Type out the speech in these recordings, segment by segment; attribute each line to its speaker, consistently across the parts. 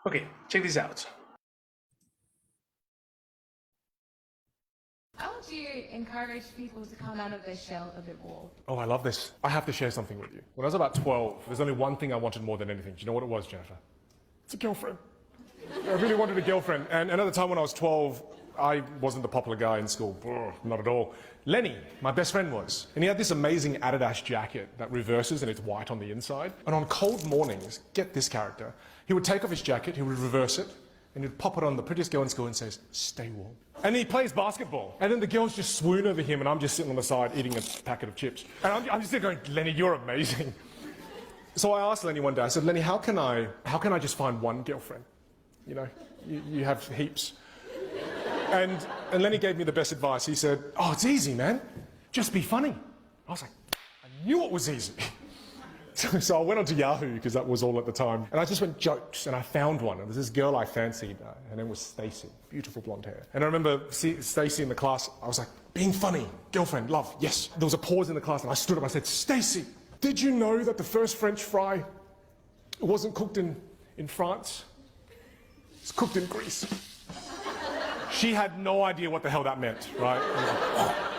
Speaker 1: Okay, check this out.
Speaker 2: How would you encourage people to come out of their shell a bit more?
Speaker 3: Oh, I love this. I have to share something with you. When I was about 12, there's only one thing I wanted more than anything. Do you know what it was, Jennifer? It's a girlfriend. I really wanted a girlfriend. And at the time when I was 12, I wasn't the popular guy in school. Not at all. Lenny, my best friend, was. And he had this amazing Adidas jacket that reverses and it's white on the inside. And on cold mornings, get this character, he would take off his jacket, he would reverse it, and he'd pop it on the prettiest girl in school and says, "Stay warm." And he plays basketball. And then the girls just swoon over him and I'm just sitting on the side eating a packet of chips. And I'm just there going, "Lenny, you're amazing." So I asked Lenny one day, I said, "Lenny, how can I just find one girlfriend? You know, you have heaps." And Lenny gave me the best advice. He said, "Oh, it's easy, man. Just be funny." I was like, I knew it was easy. So I went onto Yahoo, because that was all at the time, and I just went jokes, and I found one. And there's this girl I fancied. Her name was Stacy, beautiful blonde hair. And I remember Stacy in the class. I was like, being funny, girlfriend, love, yes. There was a pause in the class, and I stood up. I said, "Stacy, did you know that the first French fry wasn't cooked in France? It's cooked in Greece." She had no idea what the hell that meant, right?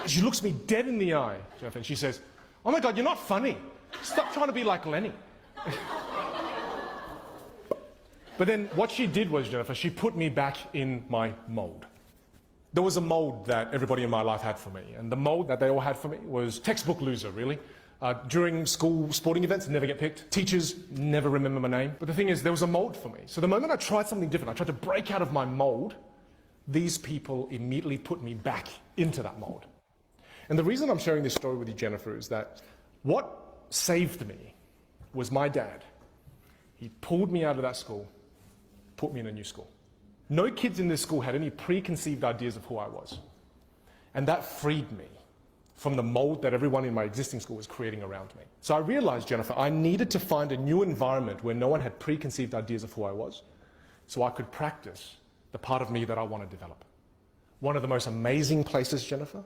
Speaker 3: She looks me dead in the eye, Jeff, and she says, "Oh my God, you're not funny. Stop trying to be like Lenny." But then what she did was, Jennifer, she put me back in my mold. There was a mold that everybody in my life had for me, and the mold that they all had for me was textbook loser, really. During school sporting events, never get picked. Teachers never remember my name. But the thing is, there was a mold for me. So the moment I tried something different, I tried to break out of my mold, these people immediately put me back into that mold. And the reason I'm sharing this story with you, Jennifer, is that what saved me was my dad. He pulled me out of that school, put me in a new school. No kids in this school had any preconceived ideas of who I was. And that freed me from the mold that everyone in my existing school was creating around me. So I realized, Jennifer, I needed to find a new environment where no one had preconceived ideas of who I was, so I could practice the part of me that I want to develop. One of the most amazing places, Jennifer,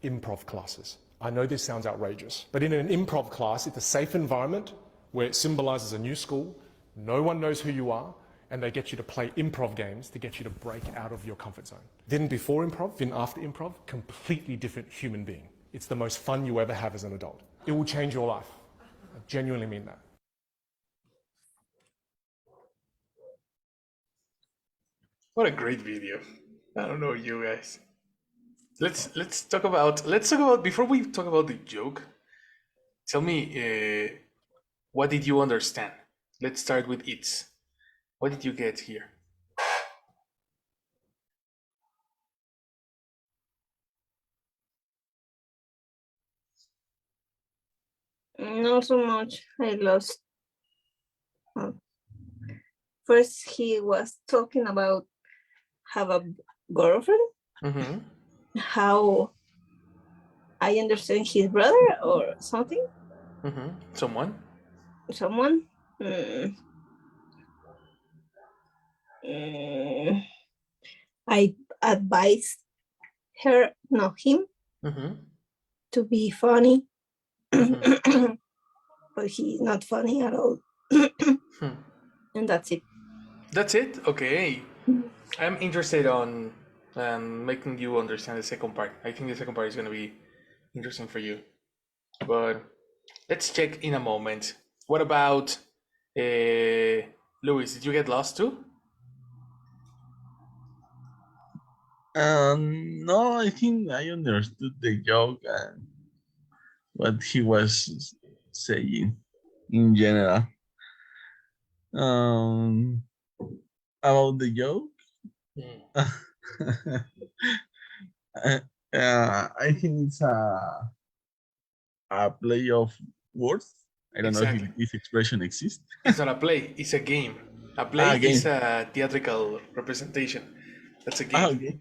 Speaker 3: improv classes. I know this sounds outrageous, but in an improv class, it's a safe environment where it symbolizes a new school, no one knows who you are, and they get you to play improv games to get you to break out of your comfort zone. Then before improv, then after improv, completely different human being. It's the most fun you ever have as an adult. It will change your life. I genuinely mean that.
Speaker 1: What a great video. I don't know you guys. Let's talk about before we talk about the joke. Tell me, what did you understand? Let's start with it. What did you get here?
Speaker 4: Not so much. I lost. First, he was talking about have a girlfriend.
Speaker 1: Mm-hmm.
Speaker 4: How I understand his brother or something.
Speaker 1: Mm-hmm. Someone?
Speaker 4: I advised him,
Speaker 1: Mm-hmm.
Speaker 4: to be funny,
Speaker 1: Mm-hmm.
Speaker 4: but he's not funny at all. And that's it.
Speaker 1: That's it? Okay. I'm interested on making you understand the second part. I think the second part is going to be interesting for you. But let's check in a moment. What about Luis? Did you get lost too?
Speaker 5: No, I think I understood the joke and what he was saying in general. About the joke, I think it's a play of words. I don't know
Speaker 1: Exactly.
Speaker 5: if this expression exists.
Speaker 1: It's not a play, it's a game. A play
Speaker 5: game.
Speaker 1: is a theatrical representation. That's a game.
Speaker 5: Okay.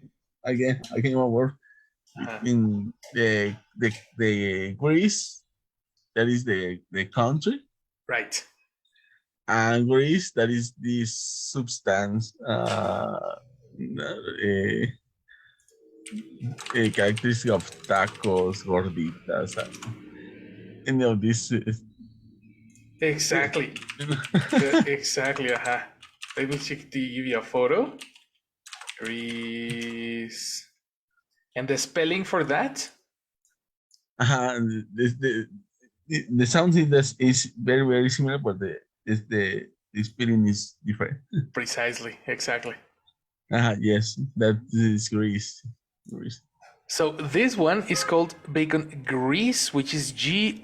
Speaker 5: Again, one word. In the Greece, that is the country.
Speaker 1: Right.
Speaker 5: And Greece, that is this substance, a characteristic of tacos, gorditas, and any of this.
Speaker 1: Exactly. Exactly. Let me check the give you a photo. Greece. And the spelling for that?
Speaker 5: The sound is very, very similar, but the spelling is different.
Speaker 1: Precisely, exactly.
Speaker 5: Yes, that is Greece. Greece.
Speaker 1: So this one is called bacon grease, which is Grease.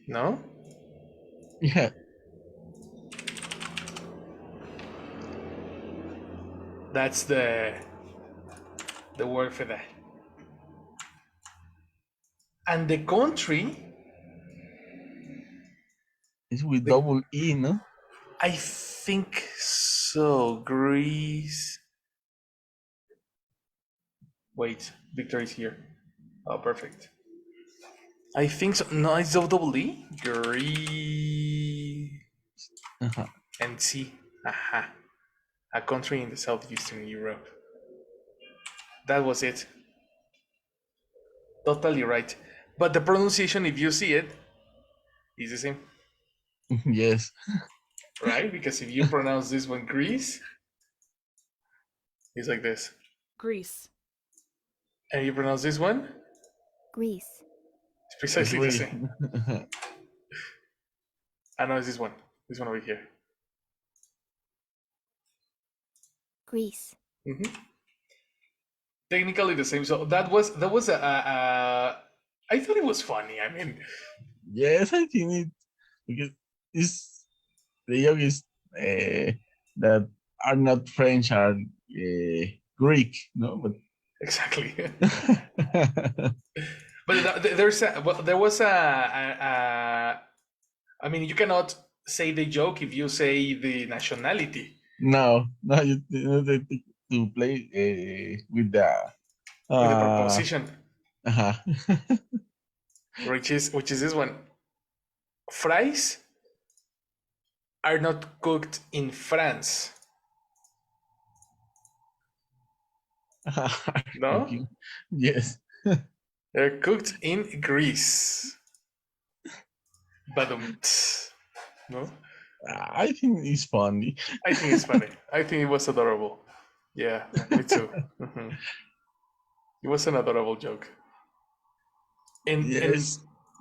Speaker 1: No?
Speaker 5: Yeah.
Speaker 1: That's the word for that. And the country,
Speaker 5: It's with double E, no?
Speaker 1: I think so. Greece. Wait, Victor is here. Oh, perfect. I think so. No, it's double E. Greece.
Speaker 5: Uh-huh.
Speaker 1: And C. Aha. A country in the southeastern Europe. That was it. Totally right. But the pronunciation, if you see it, is the same,
Speaker 5: Yes.
Speaker 1: right? Because if you pronounce this one Greece, it's like this.
Speaker 2: Greece.
Speaker 1: And you pronounce this one,
Speaker 6: Greece.
Speaker 1: it's precisely the
Speaker 5: Greece.
Speaker 1: same. I know it's this one. This one over here.
Speaker 6: Greece.
Speaker 1: Mm-hmm. Technically the same. So that was I thought it was funny. I mean,
Speaker 5: Yes, I think it because it's the joke is that are not French are Greek, no, but
Speaker 1: exactly. But there was I mean, you cannot say the joke if you say the nationality.
Speaker 5: no, to play with the
Speaker 1: With the
Speaker 5: uh,
Speaker 1: proposition,
Speaker 5: uh
Speaker 1: which is this one. Fries are not cooked in France. No,
Speaker 5: yes.
Speaker 1: they're cooked in Greece. But no,
Speaker 5: I think it's funny.
Speaker 1: I think it's funny. I think it was adorable. Yeah, me too. It was an adorable joke. And
Speaker 5: Yes,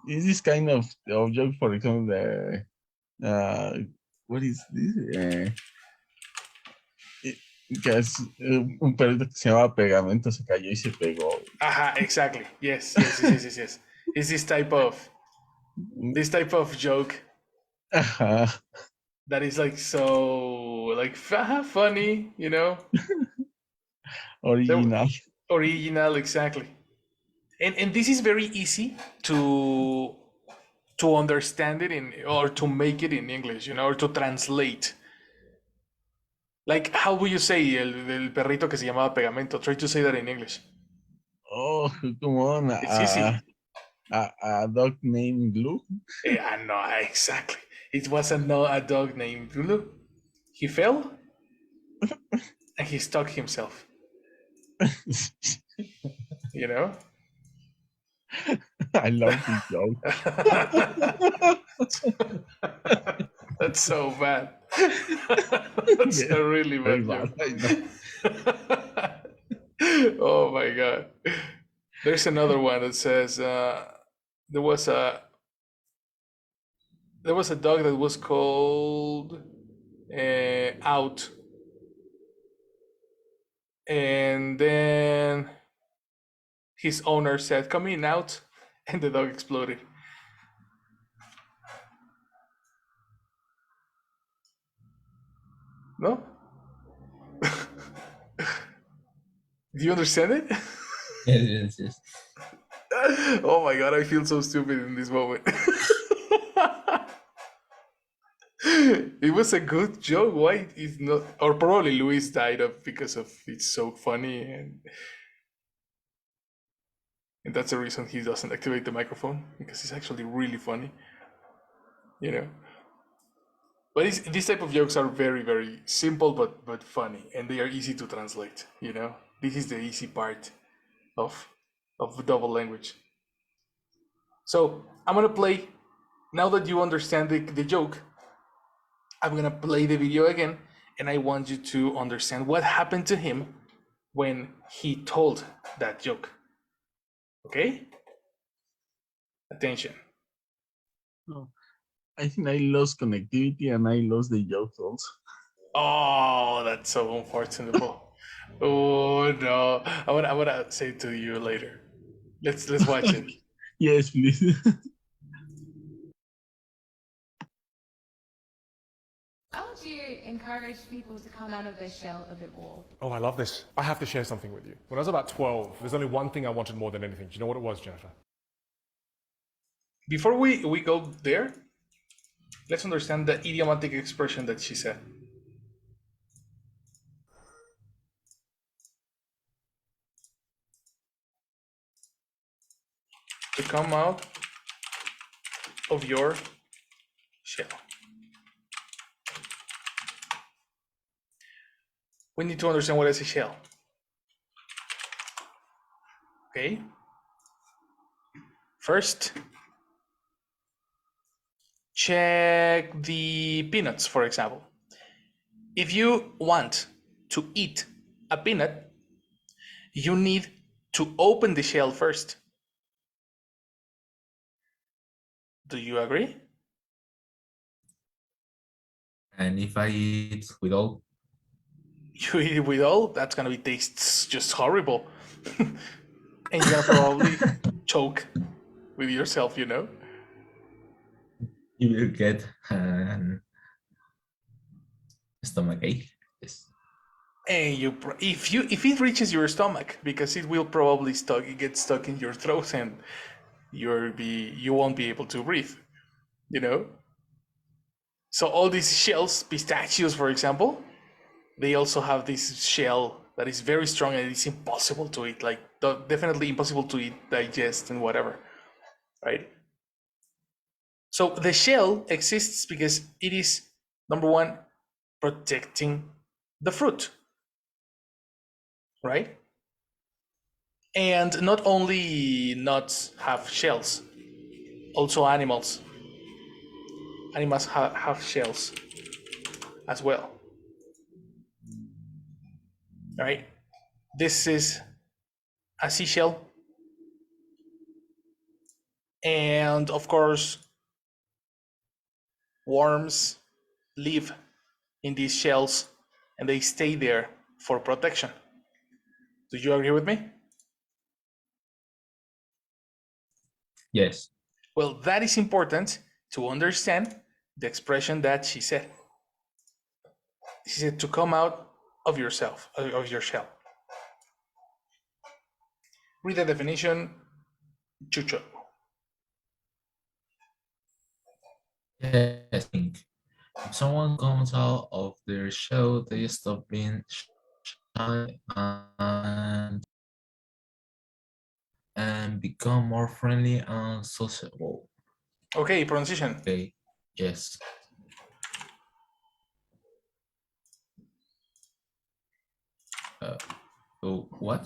Speaker 5: it is kind of joke. For example, the what is this? Que un perrito que se llama Pegamento se cayó y se pegó.
Speaker 1: aha, exactly. Yes. It's this type of joke
Speaker 5: Ajá.
Speaker 1: that is like so like funny, you know.
Speaker 5: Original.
Speaker 1: Original, exactly. And this is very easy to understand it in or to make it in English, you know, or to translate. Like, how would you say el perrito que se llamaba Pegamento? Try to say that in English.
Speaker 5: Oh, come on.
Speaker 1: It's easy.
Speaker 5: A dog named Blue.
Speaker 1: Yeah, no, exactly. It was a dog named Lulu. He fell and he stuck himself. You know?
Speaker 5: I love this joke.
Speaker 1: That's so bad. That's
Speaker 5: Yeah,
Speaker 1: a really
Speaker 5: very
Speaker 1: bad
Speaker 5: bad,
Speaker 1: joke. Oh my god. There's another one that says there was a dog that was called Out, and then his owner said, "Come in, Out," and the dog exploded. No? Do you understand it?
Speaker 7: Yes, yes.
Speaker 1: Oh my god, I feel so stupid in this moment. It was a good joke. Why is not? Or probably Luis died of because of it's so funny, and that's the reason he doesn't activate the microphone because it's actually really funny. You know. But these type of jokes are very very simple but funny, and they are easy to translate. You know, this is the easy part of double language. So I'm gonna play now that you understand the joke. I'm gonna play the video again, and I want you to understand what happened to him when he told that joke. Okay? Attention.
Speaker 5: No, I think I lost connectivity and I lost the jokes also.
Speaker 1: Oh, that's so unfortunate. Oh no. I wanna say it to you later. Let's watch it.
Speaker 5: Yes, please.
Speaker 2: How would you encourage people to come out of their shell a bit more?
Speaker 3: Oh, I love this. I have to share something with you. When I was about 12, there's only one thing I wanted more than anything. Do you know what it was, Jennifer?
Speaker 1: Before we go there, let's understand the idiomatic expression that she said. To come out of your shell. We need to understand what is a shell. Okay? First, check the peanuts, for example. If you want to eat a peanut, you need to open the shell first. Do you agree?
Speaker 7: And if I eat with all,
Speaker 1: You eat it with all, that's gonna be tastes just horrible. And you're gonna probably choke with yourself, you know?
Speaker 7: you will get stomachache. Yes.
Speaker 1: And if it reaches your stomach, because it will probably get stuck in your throat, and you won't be able to breathe, you know. So all these shells, pistachios, for example, they also have this shell that is very strong and it's impossible to eat. Like definitely impossible to eat, digest, and whatever, right? So the shell exists because it is, number one, protecting the fruit, right? And not only nuts have shells, also animals. Animals have shells as well. All right. This is a seashell. And of course, worms live in these shells and they stay there for protection. Do you agree with me?
Speaker 7: Yes.
Speaker 1: Well, that is important to understand the expression that she said. She said to come out of yourself, of your shell. Read the definition, Chucho.
Speaker 7: Yes. I think if someone comes out of their shell, they stop being shy and become more friendly and sociable.
Speaker 1: Okay, pronunciation.
Speaker 7: Okay. Yes. So what?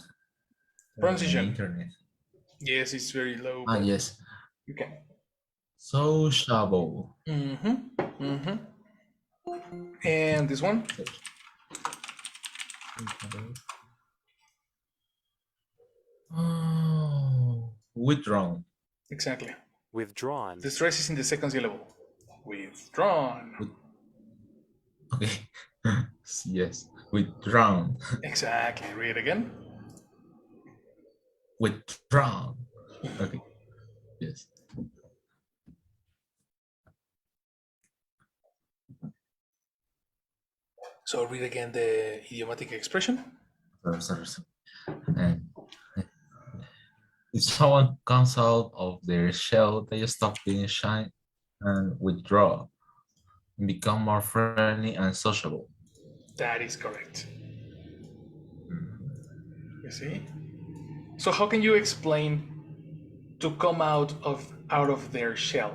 Speaker 7: My
Speaker 1: Pronunciation.
Speaker 7: internet.
Speaker 1: Yes, it's very low.
Speaker 7: Ah,
Speaker 1: But
Speaker 7: yes.
Speaker 1: you can.
Speaker 7: Sociable.
Speaker 1: And this one?
Speaker 7: Oh, withdrawn.
Speaker 1: Exactly.
Speaker 8: Withdrawn.
Speaker 1: The stress is in the second syllable. Withdrawn.
Speaker 7: Okay. Yes. Withdrawn.
Speaker 1: Exactly. Read it again.
Speaker 7: Withdrawn. Okay. Yes.
Speaker 1: So read again the idiomatic expression.
Speaker 7: Sorry. And if someone comes out of their shell, they stop being shy and withdraw and become more friendly and sociable.
Speaker 1: That is correct. You see? So how can you explain to come out of their shell?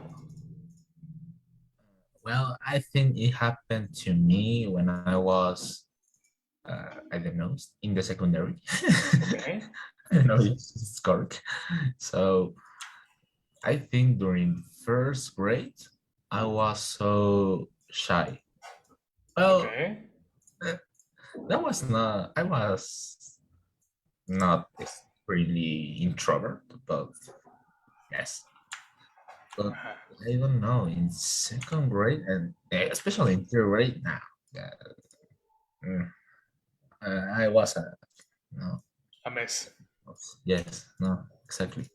Speaker 7: Well, I think it happened to me when I was, I don't know, in the secondary.
Speaker 1: Okay.
Speaker 7: I don't know if it's correct. So I think during first grade, I was so shy. Well,
Speaker 1: Okay.
Speaker 7: eh, that was not. I was not extremely introvert, but yes. But
Speaker 1: Uh-huh.
Speaker 7: I don't know. In second grade and especially in third grade now, uh, mm, I was a no.
Speaker 1: A mess.
Speaker 7: Yes, no, exactly.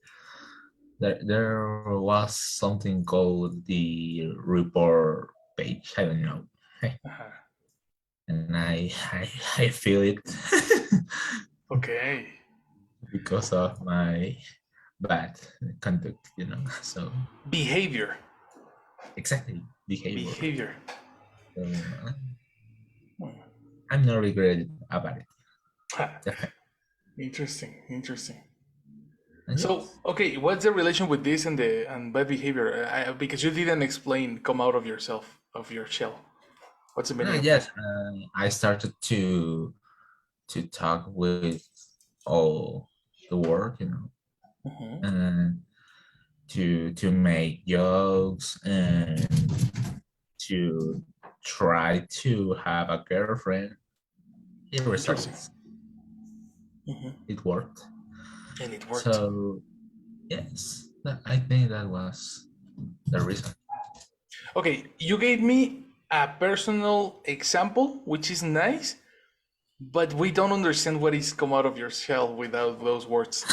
Speaker 7: There was something called the report page. I don't know,
Speaker 1: Uh-huh.
Speaker 7: and I feel it
Speaker 1: Okay.
Speaker 7: because of my bad conduct. So
Speaker 1: Behavior.
Speaker 7: exactly behavior.
Speaker 1: Behavior.
Speaker 7: So
Speaker 1: Hmm.
Speaker 7: I'm not regretting about it.
Speaker 1: Ha.
Speaker 7: Definitely.
Speaker 1: Interesting. Interesting.
Speaker 7: And
Speaker 1: So,
Speaker 7: yes,
Speaker 1: okay, what's the relation with this and the and bad behavior? Because you didn't explain come out of yourself, of your shell. What's the
Speaker 7: no,
Speaker 1: meaning of
Speaker 7: yes,
Speaker 1: that?
Speaker 7: I started to talk with all the world,
Speaker 1: Hmm.
Speaker 7: and to make jokes and to try to have a girlfriend. It
Speaker 1: Interesting.
Speaker 7: results.
Speaker 1: Hmm.
Speaker 7: It worked.
Speaker 1: And it worked.
Speaker 7: So yes, I think that was the reason.
Speaker 1: Okay, you gave me a personal example, which is nice, but we don't understand what is come out of your shell without those words.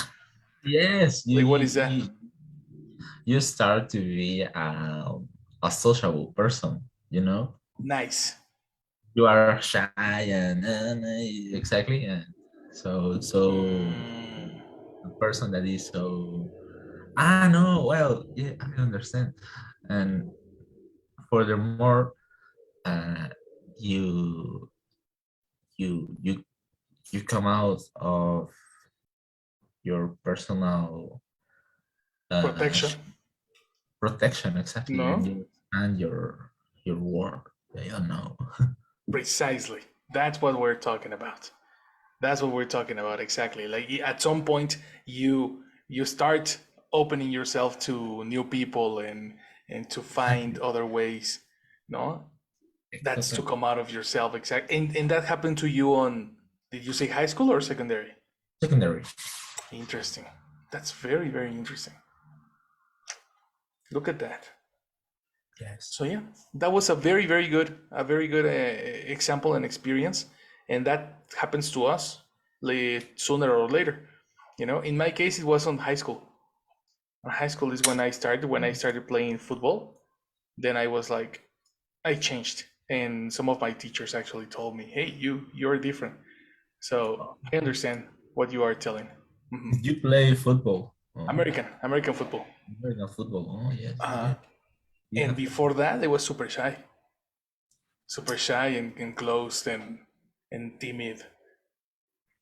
Speaker 7: Yes,
Speaker 1: Like, what is that?
Speaker 7: you start to be a sociable person.
Speaker 1: Nice.
Speaker 7: You are shy and exactly, and so
Speaker 1: Mm,
Speaker 7: a person that is so no, well, yeah, I understand. And furthermore, uh you you you you come out of your personal
Speaker 1: protection.
Speaker 7: protection, exactly, and
Speaker 1: No?
Speaker 7: you expand your world. I don't know.
Speaker 1: Precisely. That's what we're talking about. That's what we're talking about exactly. Like at some point you start opening yourself to new people and to find
Speaker 7: Exactly.
Speaker 1: other ways. No? That's to
Speaker 7: Totally.
Speaker 1: come out of yourself exactly. And that happened to you on, did you say high school or secondary?
Speaker 7: Secondary.
Speaker 1: Interesting. That's very, very interesting. Look at that.
Speaker 7: Yes.
Speaker 1: So yeah, that was a very good example and experience, and that happens to us sooner or later. In my case, it was on high school. High school is when I started. When I started playing football, then I was like, I changed, and some of my teachers actually told me, "Hey, you're different." So I understand what you are telling. Mhm.
Speaker 7: Did you play football? Oh,
Speaker 1: American football.
Speaker 7: American football. Oh, yes, yes,
Speaker 1: Uh,
Speaker 7: yes. You
Speaker 1: and
Speaker 7: have
Speaker 1: before that, I was super shy and closed and timid.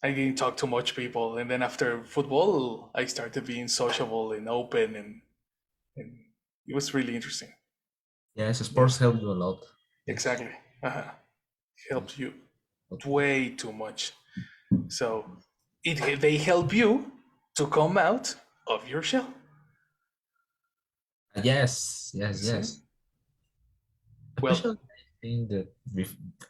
Speaker 1: I didn't talk to much people, and then after football, I started being sociable and open, and it was really interesting.
Speaker 7: yes,
Speaker 1: Yeah,
Speaker 7: sports help you a lot. Yes.
Speaker 1: exactly. Uh-huh.
Speaker 7: Yes.
Speaker 1: Helps you way too much. So they help you to come out of your shell.
Speaker 7: Yes,
Speaker 1: You
Speaker 7: yes,
Speaker 1: see?
Speaker 7: yes.
Speaker 1: Well,
Speaker 7: Especially, I think that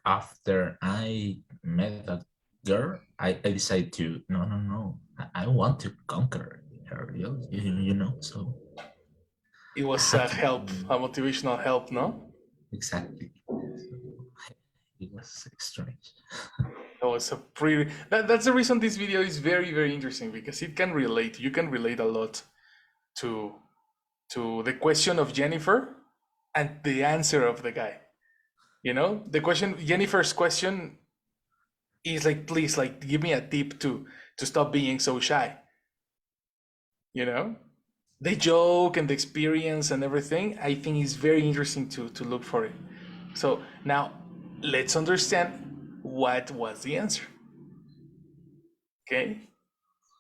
Speaker 7: after I met that girl, I decided to no, no, no. I want to conquer her. So
Speaker 1: it
Speaker 7: I
Speaker 1: was
Speaker 7: have
Speaker 1: a
Speaker 7: to
Speaker 1: help, a motivational help, no?
Speaker 7: exactly. So it was strange.
Speaker 1: That was a pretty. That's the reason this video is very, very interesting because it can relate. You can relate a lot to the question of Jennifer and the answer of the guy. The question, Jennifer's question is like, please, like, give me a tip to stop being so shy. You know, the joke and the experience and everything. I think is very interesting to look for it. So now, let's understand what was the answer. Okay,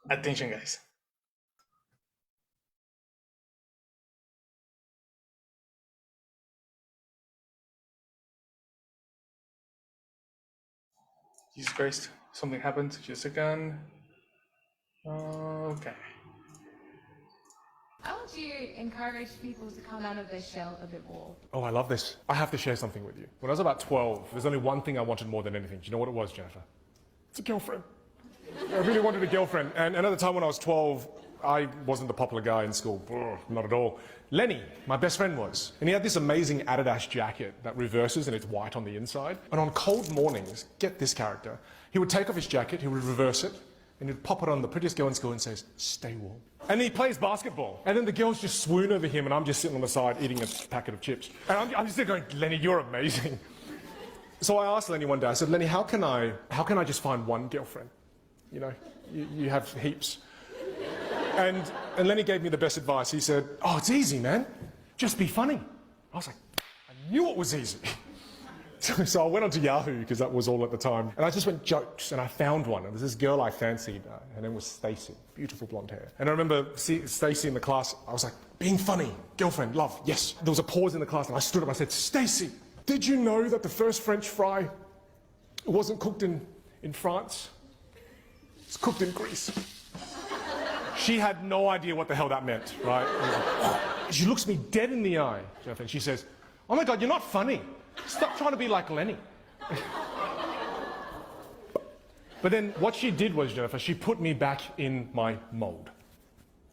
Speaker 1: attention, guys. Jesus Christ, something happened. Just a second. Okay.
Speaker 2: How would you encourage people to come out of their shell a bit more?
Speaker 3: Oh, I love this. I have to share something with you. When I was about 12, there's only one thing I wanted more than anything. Do you know what it was, Jennifer? It's a girlfriend. I really wanted a girlfriend. And at the time when I was 12, I wasn't the popular guy in school. Not at all. Lenny, my best friend, was. And he had this amazing Adidas jacket that reverses and it's white on the inside. And on cold mornings, get this character, he would take off his jacket, he would reverse it, and he'd pop it on the prettiest girl in school and says, "Stay warm." And he plays basketball. And then the girls just swoon over him and I'm just sitting on the side eating a packet of chips. And I'm just there going, "Lenny, you're amazing." So I asked Lenny one day, I said, "Lenny, how can I just find one girlfriend? You know, you have heaps." And Lenny gave me the best advice. He said, "Oh, it's easy, man. Just be funny." I was like, I knew it was easy. So I went onto Yahoo, because that was all at the time, and I just went jokes, and I found one. It was this girl I fancied. Her name was Stacy, beautiful blonde hair. And I remember Stacy in the class. I was like, being funny, girlfriend, love, yes. There was a pause in the class, and I stood up. I said, "Stacy, did you know that the first French fry wasn't cooked in France? It's cooked in Greece." She had no idea what the hell that meant, right? She looks me dead in the eye, Jennifer, and she says, "Oh my God, you're not funny. Stop trying to be like Lenny." But then what she did was, Jennifer, she put me back in my mold.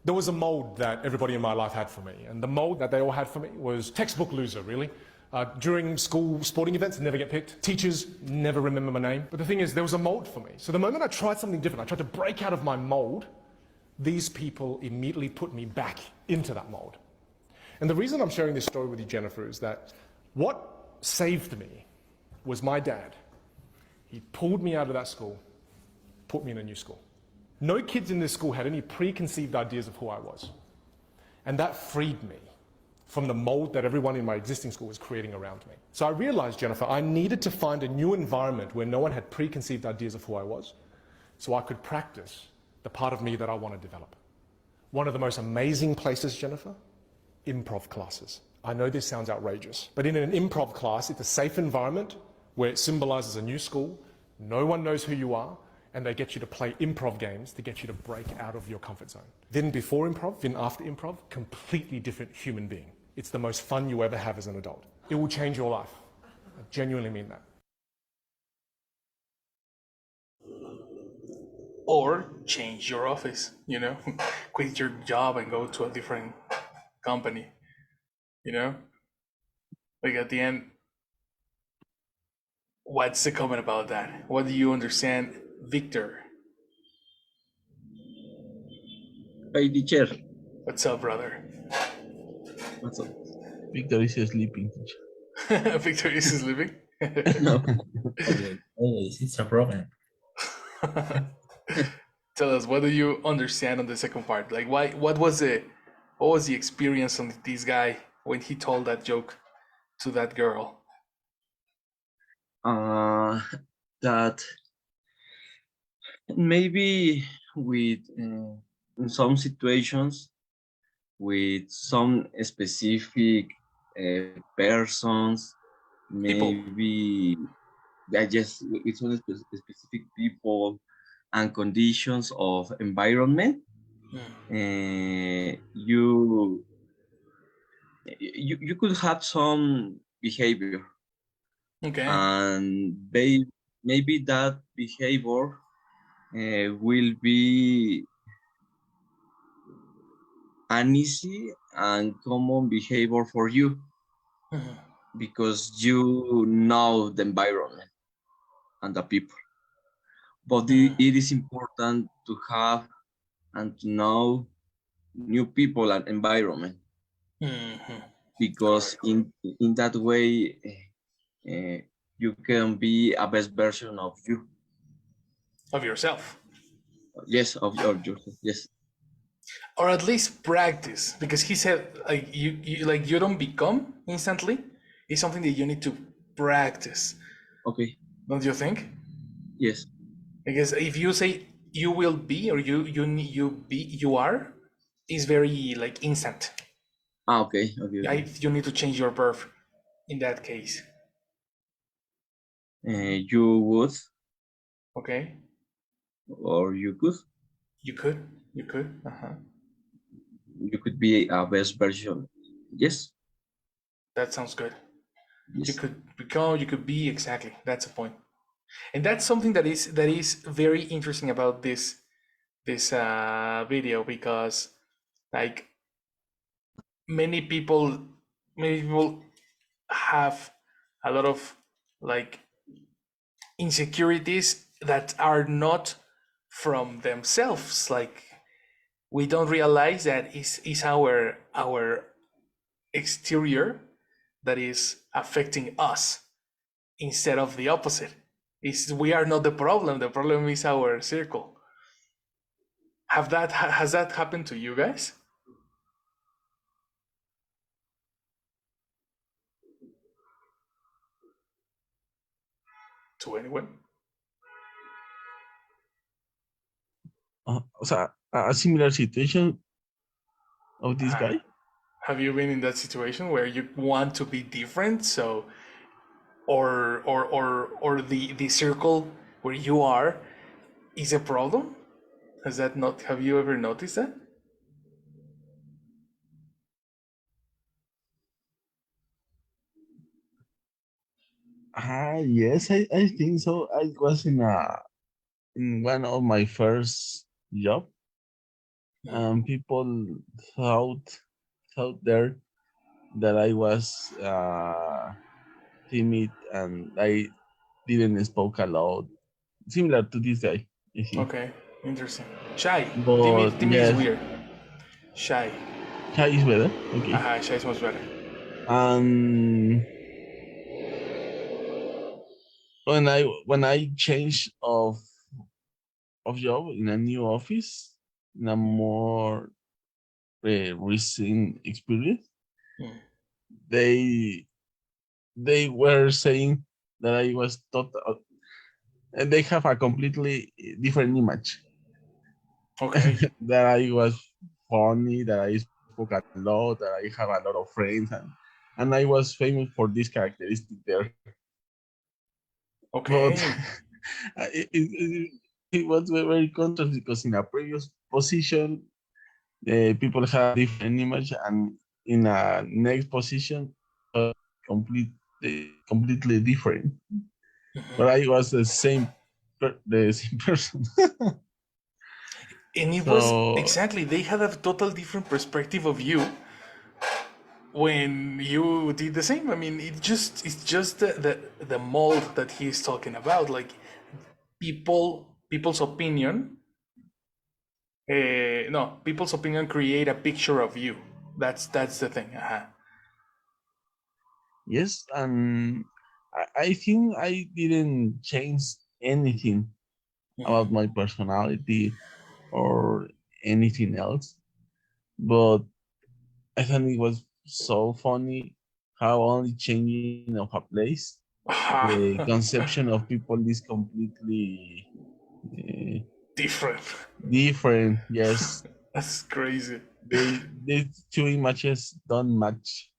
Speaker 3: There was a mold that everybody in my life had for me, and the mold that they all had for me was textbook loser, really. During school sporting events, never get picked. Teachers never remember my name. But the thing is, there was a mold for me. So the moment I tried something different, I tried to break out of my mold, these people immediately put me back into that mold. And the reason I'm sharing this story with you, Jennifer, is that what saved me was my dad. He pulled me out of that school, put me in a new school. No kids in this school had any preconceived ideas of who I was. And that freed me from the mold that everyone in my existing school was creating around me. So I realized, Jennifer, I needed to find a new environment where no one had preconceived ideas of who I was, so I could practice the part of me that I want to develop. One of the most amazing places, Jennifer, improv classes. I know this sounds outrageous, but in an improv class, it's a safe environment where it symbolizes a new school, no one knows who you are, and they get you to play improv games to get you to break out of your comfort zone. Then before improv, then after improv, completely different human being. It's the most fun you ever have as an adult. It will change your life. I genuinely mean that.
Speaker 1: Or change your office, you know, quit your job and go to a different company, you know? Like at the end, what's the comment about that? What do you understand, Victor?
Speaker 8: Hi, teacher.
Speaker 1: What's up, brother?
Speaker 8: What's up?
Speaker 5: Victor is sleeping, teacher.
Speaker 1: Victor is sleeping?
Speaker 8: No.
Speaker 7: Always, it's a problem.
Speaker 1: Tell us, what do you understand on the second part? Like, what was the experience on this guy when he told that joke to that girl?
Speaker 8: That maybe with in some situations with some specific persons,
Speaker 1: People.
Speaker 8: maybe that just with some specific people and conditions of environment, you could have some behavior,
Speaker 1: Okay.
Speaker 8: and maybe that behavior will be an easy and common behavior for you because you know the environment and the people. But it is important to have and to know new people and environment because in that way you can be a best version of you.
Speaker 1: Of yourself.
Speaker 8: Yes, of yourself. Yes.
Speaker 1: Or at least practice, because he said like you don't become instantly. It's something that you need to practice.
Speaker 8: Okay.
Speaker 1: Don't you think?
Speaker 8: Yes.
Speaker 1: Because if you say you will be or you are, is very like instant.
Speaker 8: Okay. Okay.
Speaker 1: You need to change your verb in that case.
Speaker 8: You would.
Speaker 1: Okay.
Speaker 8: Or you could.
Speaker 1: You could. Uh-huh.
Speaker 8: you could be a best version. Yes,
Speaker 1: That sounds good. You
Speaker 8: yes.
Speaker 1: could become, you could be, exactly. That's the point. And that's something that is very interesting about this video, because like many people many people have a lot of like insecurities that are not from themselves. Like we don't realize that is our exterior that is affecting us instead of the opposite. Is we are not the problem. The problem is our circle. Has that happened to you guys? To anyone?
Speaker 5: O sea, a similar situation of this
Speaker 1: Uh,
Speaker 5: guy.
Speaker 1: have you been in that situation where you want to be different, so or the circle where you are is a problem? Has that not have you ever noticed that?
Speaker 5: Yes, I think so. I was in one of my first job, and people thought thought there that I was timid and I didn't spoke a lot, similar to this guy, I think.
Speaker 1: Okay, interesting. Shy.
Speaker 5: But
Speaker 1: Timid is
Speaker 5: yes,
Speaker 1: weird. Shy.
Speaker 5: Chai is better. Okay.
Speaker 1: Shy is much better.
Speaker 5: And when I changed of job in a new office, in a more recent experience,
Speaker 1: Hmm.
Speaker 5: they they were saying that I was total, and they have a completely different image.
Speaker 1: Okay.
Speaker 5: That I was funny, that I spoke a lot, that I have a lot of friends, and I was famous for this characteristic there. But
Speaker 1: Okay.
Speaker 5: it was very contrast because in a previous position, people have different image, and in a next position, completely different. But I was the same person.
Speaker 1: And it was
Speaker 5: So
Speaker 1: exactly, they had a total different perspective of you when you did the same. I mean, it's just the mold that he's talking about. Like people's opinion. No, people's opinion create a picture of you. That's the thing.
Speaker 5: yes, and I think I didn't change anything about my personality or anything else. But I think it was so funny how only changing of a place, the conception of people is completely uh,
Speaker 1: Different.
Speaker 5: different. Yes,
Speaker 1: That's crazy.
Speaker 5: the two images don't match.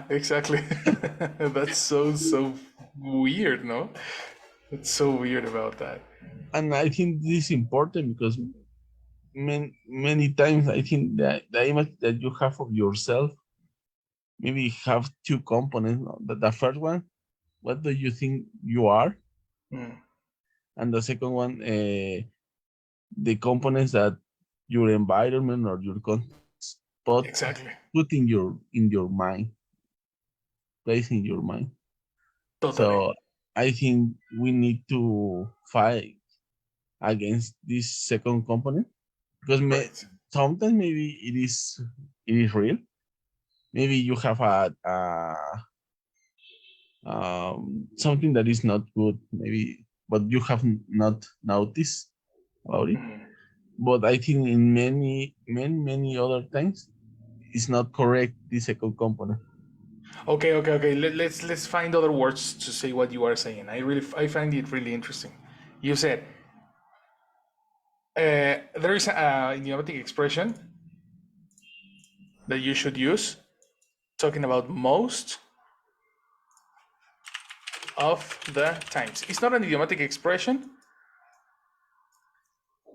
Speaker 1: Exactly. That's so weird, no? It's so weird about that.
Speaker 5: And I think this is important because many times I think that the image that you have of yourself maybe have two components. No? The first one, what do you think you are?
Speaker 1: Mm,
Speaker 5: And the second one, the components that your environment or your context
Speaker 1: exactly.
Speaker 5: put in your mind, place in your mind.
Speaker 1: Totally.
Speaker 5: So I think we need to fight against this second component because
Speaker 1: Right.
Speaker 5: sometimes maybe it is real. Maybe you have something that is not good, maybe, but you have not noticed about it.
Speaker 1: Mhm.
Speaker 5: But I think in many other times, it's not correct, the second component.
Speaker 1: Okay. Let's find other words to say what you are saying. I find it really interesting. You said there is a idiomatic expression that you should use talking about most of the times. It's not an idiomatic expression,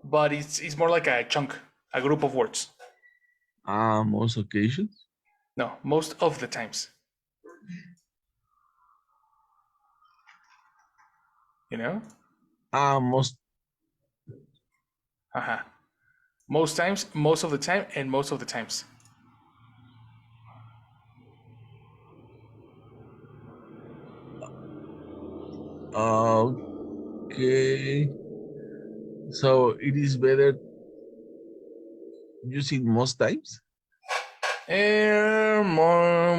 Speaker 1: but it's more like a chunk, a group of words.
Speaker 5: Most occasions.
Speaker 1: No, most of the times. You know?
Speaker 5: Most.
Speaker 1: Uh-huh. Most times, most of the time, and most of the times.
Speaker 5: Okay. So it is better using most times.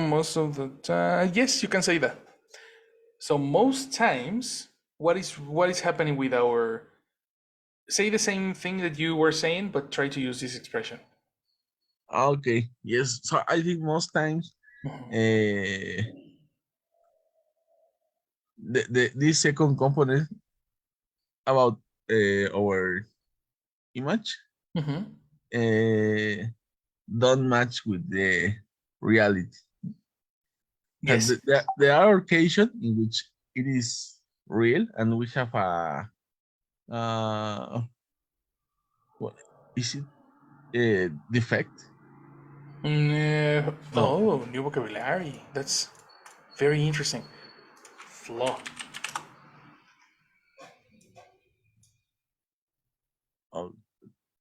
Speaker 1: Most of the time. Yes, you can say that. So most times, what is happening with our, say the same thing that you were saying, but try to use this expression.
Speaker 5: Okay. Yes. So I think most times, this second component about our image
Speaker 1: Mm-hmm.
Speaker 5: don't match with the reality. And
Speaker 1: Yes.
Speaker 5: there are occasions in which it is real, and we have a what is it? A defect? No.
Speaker 1: Oh, new vocabulary. That's very interesting. Flaw.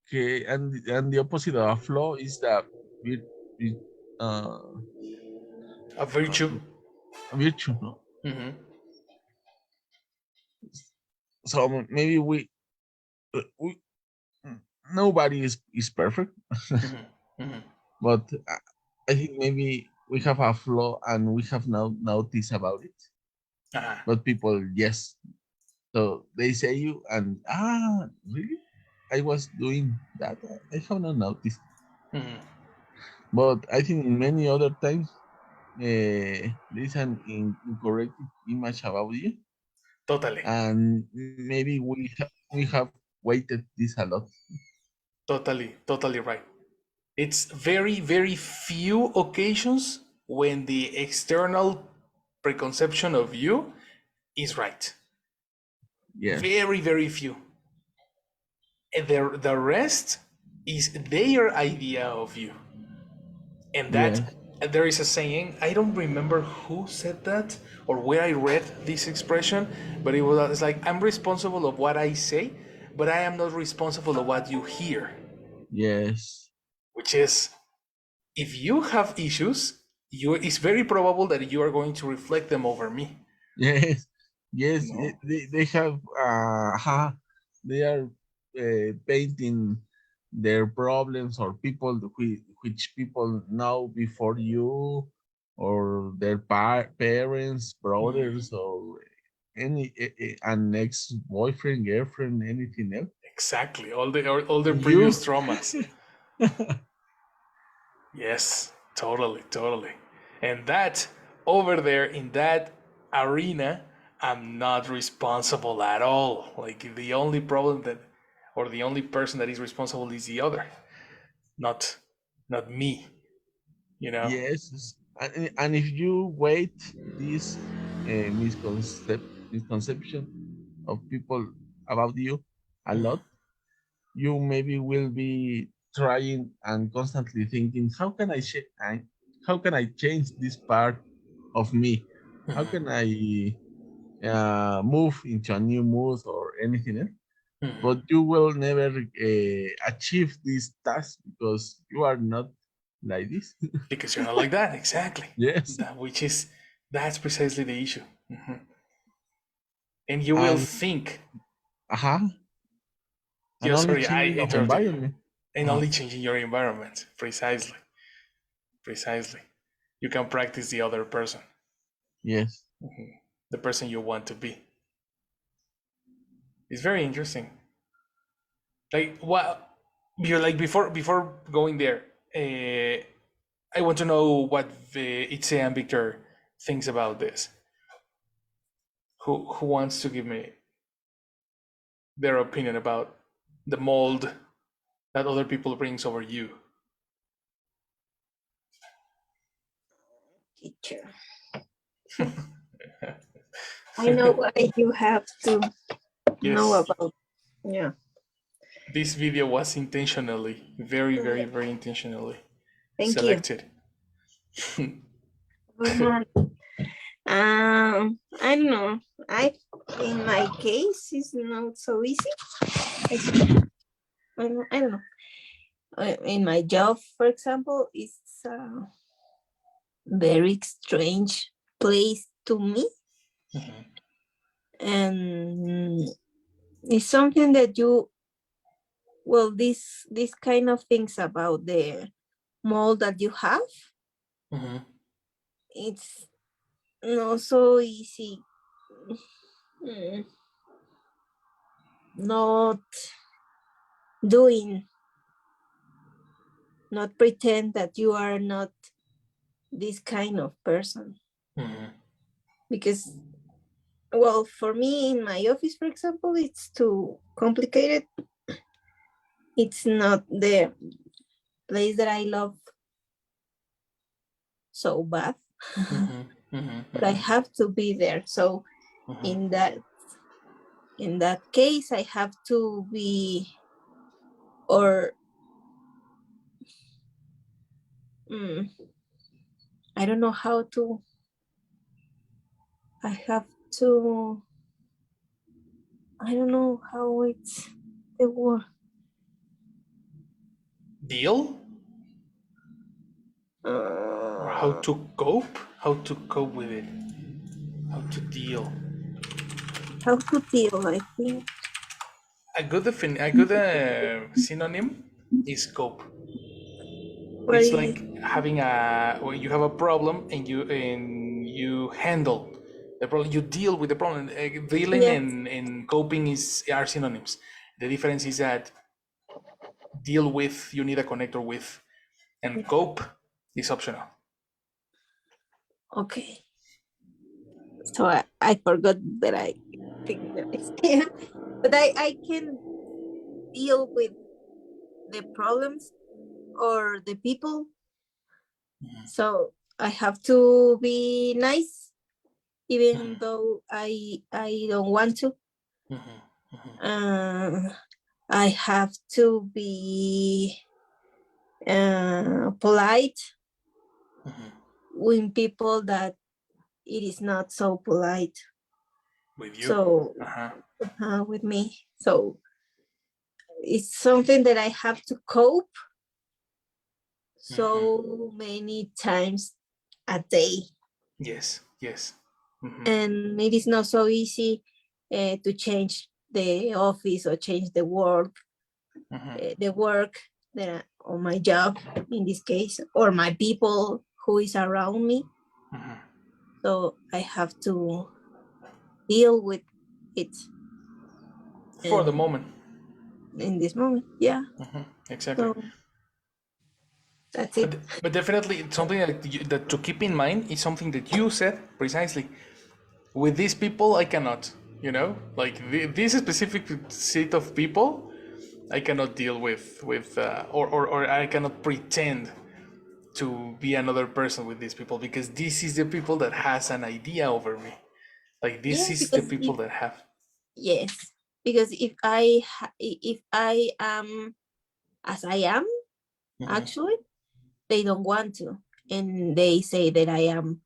Speaker 5: Okay, and the opposite of a flaw is the vir- vir- uh,
Speaker 1: A virtue.
Speaker 5: virtue. No?
Speaker 1: Mm-hmm.
Speaker 5: So maybe we nobody is perfect,
Speaker 1: Mm-hmm. Mm-hmm.
Speaker 5: but I think maybe we have a flaw and we have no notice about it.
Speaker 1: Uh-huh.
Speaker 5: But people, yes. So they say you and really, I was doing that. I have not noticed.
Speaker 1: Mm-hmm.
Speaker 5: But I think in many other times, there is an incorrect image about you,
Speaker 1: Totally.
Speaker 5: and maybe we have weighted this a lot.
Speaker 1: Totally. Totally right. It's very, very few occasions when the external preconception of you is right.
Speaker 5: Yes,
Speaker 1: Very, very few. And the rest is their idea of you. And that
Speaker 5: yes,
Speaker 1: there is a saying, I don't remember who said that or where I read this expression, but it's like, I'm responsible of what I say, but I am not responsible of what you hear.
Speaker 5: yes,
Speaker 1: Which is, if you have issues, it's very probable that you are going to reflect them over me.
Speaker 5: yes, yes.
Speaker 1: No.
Speaker 5: They have they are painting their problems or people which people know before you, or their parents, brothers, or any an ex boyfriend, girlfriend, anything else.
Speaker 1: Exactly. All their
Speaker 5: You,
Speaker 1: previous traumas. Yes, totally, totally. And that over there in that arena, I'm not responsible at all. Like the only problem that, or the only person that is responsible is the other, not, not me. You know.
Speaker 5: yes, and if you wait this misconception of people about you a lot, you maybe will be trying and constantly thinking, how can I change this part of me? How can I move into a new mood or anything else? But
Speaker 1: Mhm.
Speaker 5: you will never achieve this task because you are not like this.
Speaker 1: Because you're not like that, exactly.
Speaker 5: Yes,
Speaker 1: Which is, that's precisely the issue. And you will
Speaker 5: and
Speaker 1: think,
Speaker 5: uh and
Speaker 1: yeah,
Speaker 5: only
Speaker 1: sorry, I
Speaker 5: changing of
Speaker 1: interrupted you,
Speaker 5: environment.
Speaker 1: and
Speaker 5: uh
Speaker 1: only changing your environment. Precisely, precisely. You can practice the other person,
Speaker 5: Yes,
Speaker 1: the person you want to be. It's very interesting. Like what you're like before going there. I want to know what Itze and Victor thinks about this. Who wants to give me their opinion about the mold that other people brings over you?
Speaker 4: Teacher. I know why you have to know
Speaker 1: Yes,
Speaker 4: about. Yeah.
Speaker 1: this video was intentionally, very, very, very intentionally.
Speaker 4: Thank
Speaker 1: selected.
Speaker 4: you. I don't know. In my case, it's not so easy. I don't know. In my job, for example, it's a very strange place to me, and it's something that these kind of things about the mold that you have. It's not so easy. Not doing, not pretend that you are not this kind of person. Because, well, for me in my office, for example, it's too complicated. It's not the place that I love so bad. But I have to be there. So in that case, I have to be, or I don't know how to, I have to, I don't know how it's the word.
Speaker 1: Deal? Or how to cope? How to cope with it? How to deal?
Speaker 4: How to deal, I think.
Speaker 1: A good synonym is cope.
Speaker 4: What
Speaker 1: It's
Speaker 4: is
Speaker 1: like
Speaker 4: it?
Speaker 1: having when you have a problem and you handle the problem, you deal with the problem. Dealing
Speaker 4: Yes.
Speaker 1: and coping are synonyms. The difference is that deal with you need a connector with, and cope is optional.
Speaker 4: Okay. So I forgot that I think that I but I can deal with the problems or the people. So I have to be nice, even though I don't want to. I have to be polite with people that it is not so polite.
Speaker 1: With you.
Speaker 4: So with me. So it's something that I have to cope so many times a day.
Speaker 1: Yes.
Speaker 4: And it is not so easy to change the office or change the work, that on my job in this case, or my people who is around me. So I have to deal with it
Speaker 1: For the moment.
Speaker 4: in this moment. Yeah.
Speaker 1: Exactly.
Speaker 4: So that's it.
Speaker 1: But definitely it's something that to keep in mind is something that you said precisely. With these people, I cannot, like this specific set of people, I cannot deal with, or I cannot pretend to be another person with these people, because this is the people that has an idea over me. Like this
Speaker 4: Yeah,
Speaker 1: is the
Speaker 4: because
Speaker 1: people that have.
Speaker 4: yes, because if I am as I am, actually, they don't want to, and they say that I am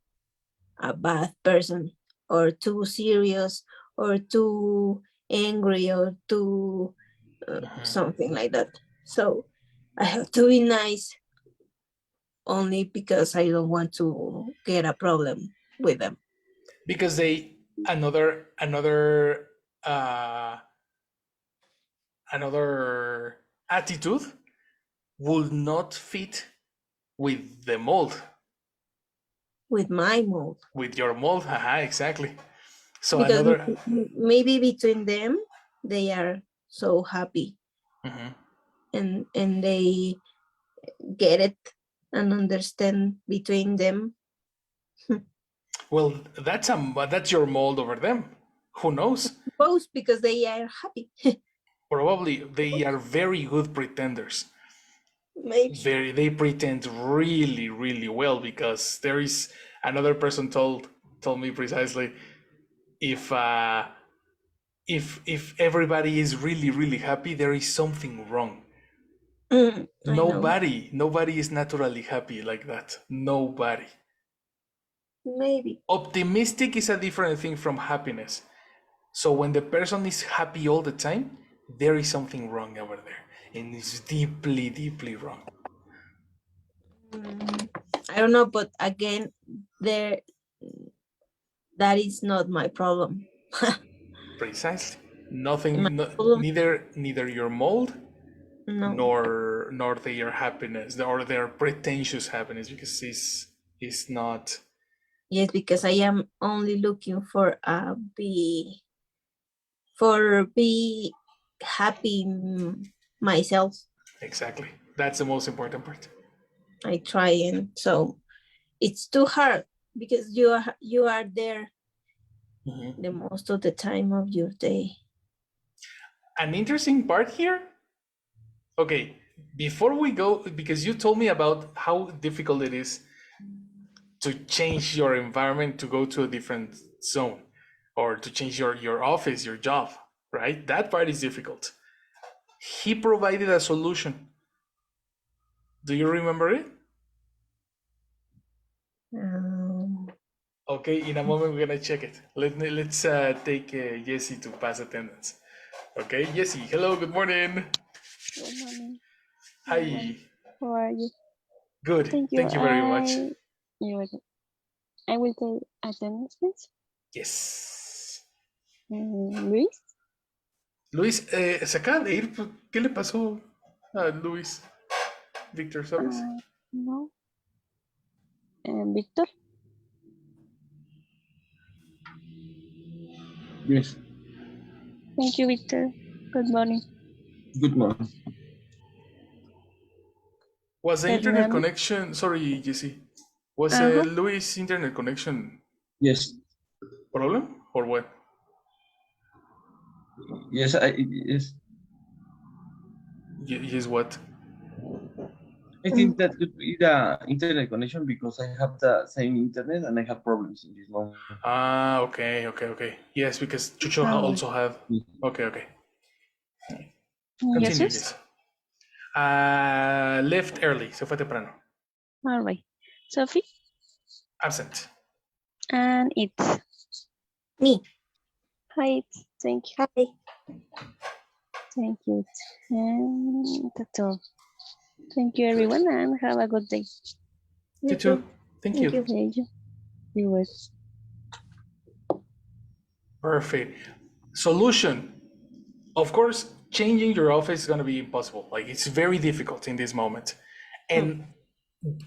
Speaker 4: a bad person, or too serious, or too angry, or too something like that. So I have to be nice only because I don't want to get a problem with them.
Speaker 1: Because they another uh another attitude would not fit with the mold,
Speaker 4: With my mood,
Speaker 1: with your mold. Exactly. So
Speaker 4: because
Speaker 1: another.
Speaker 4: maybe between them they are so happy, and they get it and understand between them.
Speaker 1: Well, that's your mold over them. Who knows?
Speaker 4: Both because they are happy.
Speaker 1: Probably they are very good pretenders.
Speaker 4: Maybe.
Speaker 1: They pretend really, really well, because there is another person told me precisely, if if everybody is really, really happy, there is something wrong.
Speaker 4: I know.
Speaker 1: Nobody is naturally happy like that. Nobody.
Speaker 4: Maybe.
Speaker 1: Optimistic is a different thing from happiness. So when the person is happy all the time, there is something wrong over there. And it's deeply, deeply wrong.
Speaker 4: I don't know, but again, there, that is not my problem.
Speaker 1: Precisely.
Speaker 4: My
Speaker 1: Nothing,
Speaker 4: problem,
Speaker 1: neither your mold
Speaker 4: no.
Speaker 1: nor their happiness or their pretentious happiness, because it's not
Speaker 4: Yes, because I am only looking for be happy myself.
Speaker 1: exactly. That's the most important part.
Speaker 4: I try, and so it's too hard because you are there the most of the time of your day.
Speaker 1: An interesting part here. Okay, before we go, because you told me about how difficult it is to change your environment to go to a different zone or to change your office, your job, right? That part is difficult. He provided a solution. Do you remember it?
Speaker 4: Um,
Speaker 1: Okay, in a moment we're gonna check it. Let's take Jessie to pass attendance. Okay, Jessie. Hello. Good morning.
Speaker 9: Good morning, everyone.
Speaker 1: Hi.
Speaker 9: How are you?
Speaker 1: Good.
Speaker 9: Thank you.
Speaker 1: Thank you very much.
Speaker 9: You're welcome. I will take attendance, please.
Speaker 1: Yes.
Speaker 9: Luis,
Speaker 1: Luis, se acaba de ir. ¿Qué le pasó a Luis? Víctor, ¿sabes?
Speaker 9: no. Víctor,
Speaker 8: Yes.
Speaker 9: thank you, Víctor. Good morning.
Speaker 8: Good morning.
Speaker 1: Was the internet
Speaker 9: Hernán,
Speaker 1: connection? Sorry, Jessie. Was
Speaker 9: uh-huh.
Speaker 1: Luis' internet connection
Speaker 8: Yes.
Speaker 1: problem or what?
Speaker 8: Yes. Yes.
Speaker 1: Yes, what?
Speaker 8: I think that could be the internet connection because I have the same internet and I have problems in this moment.
Speaker 1: Ah, okay. Yes, because Chucho also have. Okay. Continue,
Speaker 9: Jesus?
Speaker 1: Jessie. Left early, se fue temprano.
Speaker 9: All right. Sophie?
Speaker 1: Absent.
Speaker 9: And it's
Speaker 4: me.
Speaker 9: hi. Thank you.
Speaker 4: Hi.
Speaker 9: Thank you. And that's all. Thank you, everyone, and have a good day.
Speaker 1: You too. Thank you.
Speaker 9: Thank you. You're welcome.
Speaker 1: Perfect. Solution. Of course, changing your office is going to be impossible. Like, it's very difficult in this moment. And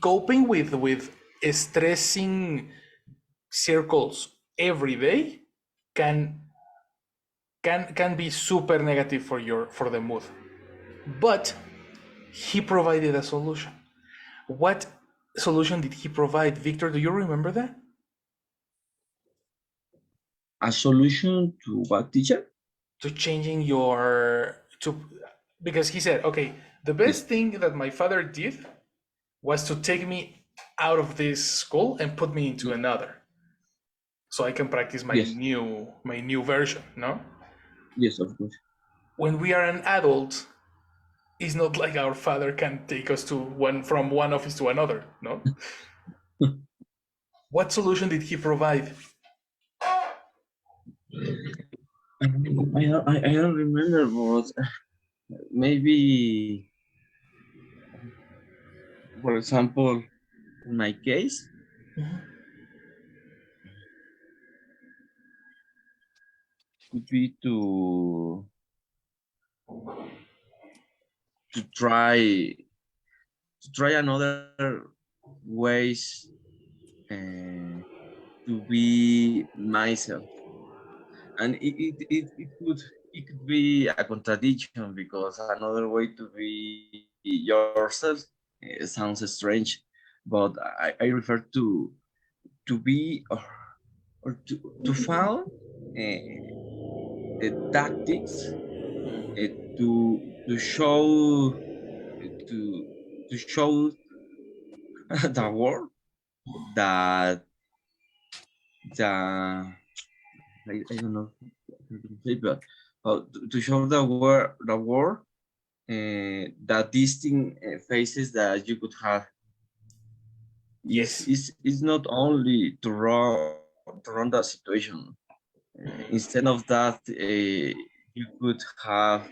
Speaker 1: coping with stressing circles every day can be super negative for the mood. But he provided a solution. What solution did he provide? Victor, do you remember that?
Speaker 8: A solution to what, teacher?
Speaker 1: To changing because he said, okay, the best thing that my father did was to take me out of this school and put me into another, so I can practice my new version. No.
Speaker 8: Yes, of course.
Speaker 1: When we are an adult, it's not like our father can take us from one office to another. No. What solution did he provide?
Speaker 8: I don't remember, but maybe, for example, in my case, would be to try another ways to be myself, and it could be a contradiction because another way to be yourself sounds strange, but I refer to be or to find tactics to show to show the world that the I don't know how to say, but to show the world the distinct faces that you could have.
Speaker 1: Yes.
Speaker 8: It's not only to run the situation. Instead of that, you could have,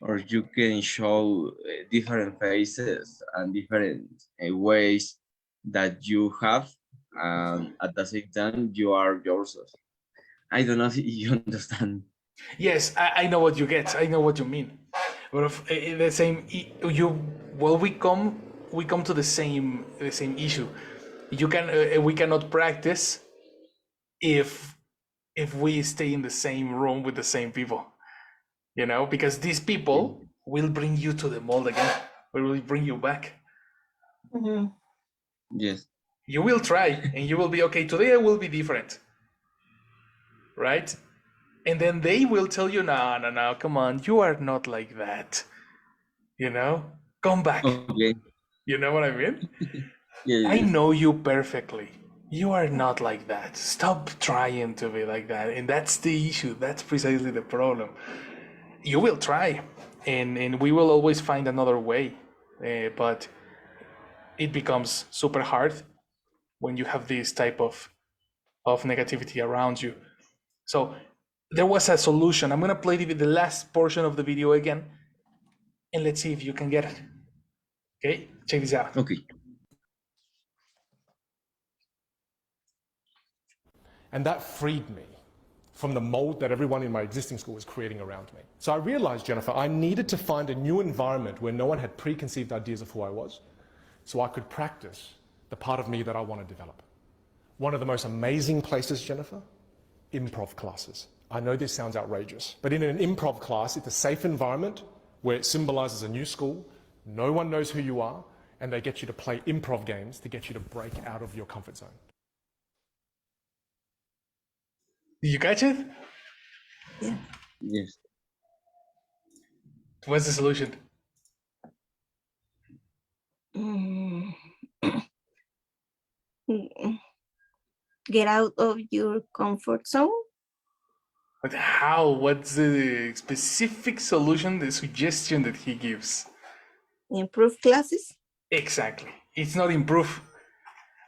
Speaker 8: or you can show different faces and different ways that you have, and at the same time you are yourself. I don't know if you understand.
Speaker 1: Yes, I know what you get. I know what you mean. But the same, well, we come to the same issue. You can we cannot practice if we stay in the same room with the same people, you know, because these people will bring you to the mold again. Will bring you back.
Speaker 8: Yes.
Speaker 1: You will try, and you will be okay. Today I will be different, right? And then they will tell you, no, come on, you are not like that. You know, come back.
Speaker 8: Okay.
Speaker 1: You know what I mean? I
Speaker 8: Yes.
Speaker 1: know you perfectly. You are not like that. Stop trying to be like that. And that's the issue. That's precisely the problem. You will try, and we will always find another way. But it becomes super hard when you have this type of negativity around you. So there was a solution. I'm going to play the last portion of the video again, and let's see if you can get it. Okay, check this out.
Speaker 8: Okay.
Speaker 3: And that freed me from the mold that everyone in my existing school was creating around me. So I realized, Jennifer, I needed to find a new environment where no one had preconceived ideas of who I was, so I could practice the part of me that I want to develop. One of the most amazing places, Jennifer, improv classes. I know this sounds outrageous, but in an improv class, it's a safe environment where it symbolizes a new school, no one knows who you are, and they get you to play improv games to get you to break out of your comfort zone.
Speaker 1: Did you catch it?
Speaker 4: Yeah.
Speaker 8: Yes.
Speaker 1: What's the solution?
Speaker 4: Mm. Get out of your comfort zone.
Speaker 1: But how? What's the specific solution, the suggestion that he gives?
Speaker 4: Improve classes.
Speaker 1: Exactly. It's not improve.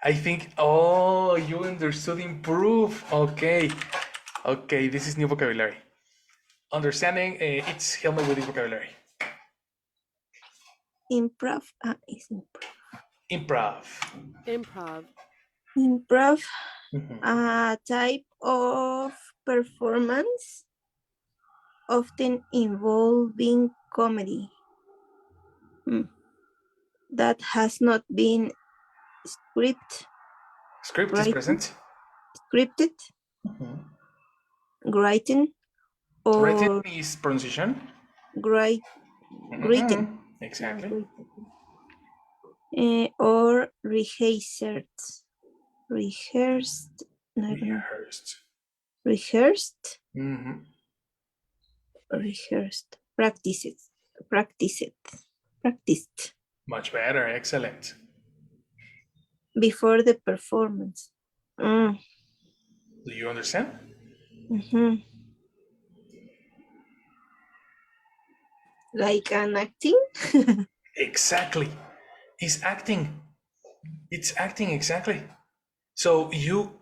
Speaker 1: I think, oh, you understood improve. Okay. Okay, this is new vocabulary. Understanding, it's help me with this vocabulary.
Speaker 4: Improv. Is
Speaker 1: Improv.
Speaker 10: Improv.
Speaker 4: Improv.
Speaker 1: Mhm.
Speaker 4: A type of performance often involving comedy that has not been
Speaker 1: Script is present.
Speaker 4: scripted, written,
Speaker 1: Written
Speaker 4: or
Speaker 1: is pronunciation.
Speaker 4: written,
Speaker 1: Exactly.
Speaker 4: or rehearsed. Rehearsed. No,
Speaker 1: Rehearsed.
Speaker 4: Rehearsed.
Speaker 1: Mhm.
Speaker 4: Rehearsed. Practiced.
Speaker 1: Much better. Excellent.
Speaker 4: Before the performance.
Speaker 1: Do you understand?
Speaker 4: Like an acting.
Speaker 1: Exactly. It's acting. It's acting exactly. So you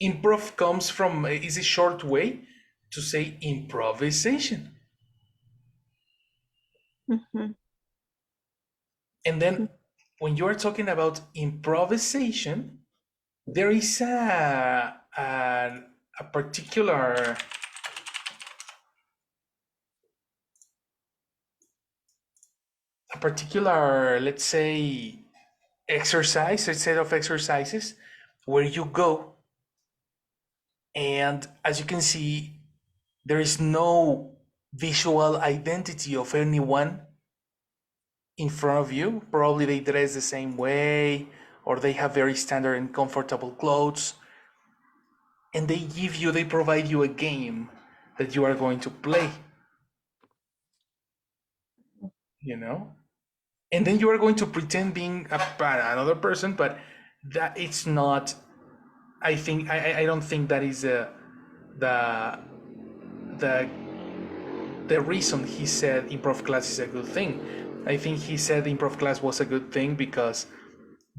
Speaker 1: improv comes from is a short way to say improvisation. And then when you are talking about improvisation, there is a particular let's say exercise, a set of exercises where you go, and as you can see, there is no visual identity of anyone in front of you. Probably they dress the same way, or they have very standard and comfortable clothes, and they provide you a game that you are going to play, you know, and then you are going to pretend being another person, but that it's not. I don't think that is the the reason he said improv class is a good thing. I think he said improv class was a good thing because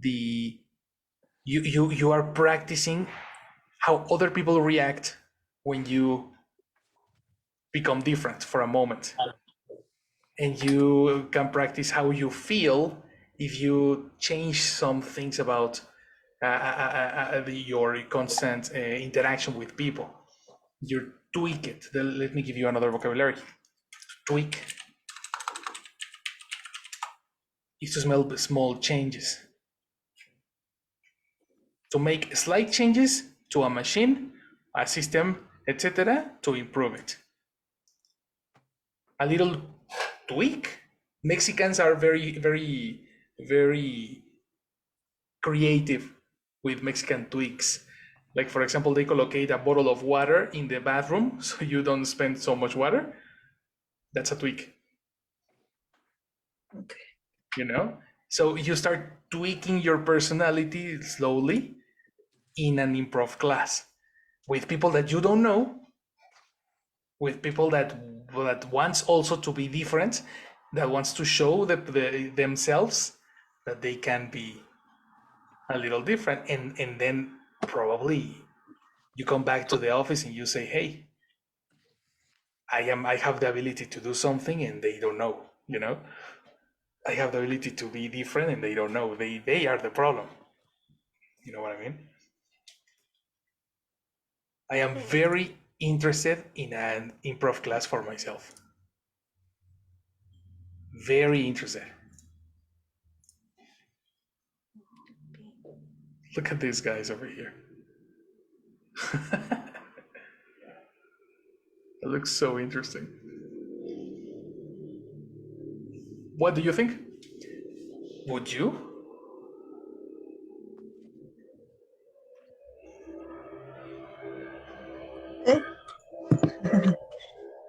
Speaker 1: you are practicing how other people react when you become different for a moment, and you can practice how you feel if you change some things about your constant interaction with people. You tweak it. Let me give you another vocabulary. Tweak is to smell small changes, to make slight changes to a machine, a system, etc., to improve it. A little tweak. Mexicans are very, very, very creative with Mexican tweaks. Like, for example, they collocate a bottle of water in the bathroom so you don't spend so much water. That's a tweak.
Speaker 4: Okay.
Speaker 1: You know? So you start tweaking your personality slowly in an improv class with people that you don't know, with people that wants also to be different, that wants to show themselves that they can be a little different, and then probably you come back to the office and you say, hey, I have the ability to do something and they don't know, you know. I have the ability to be different and they don't know. They are the problem. You know what I mean? I am very interested in an improv class for myself. Very interested. Look at these guys over here. It looks so interesting. What do you think? Would you?
Speaker 4: Eh?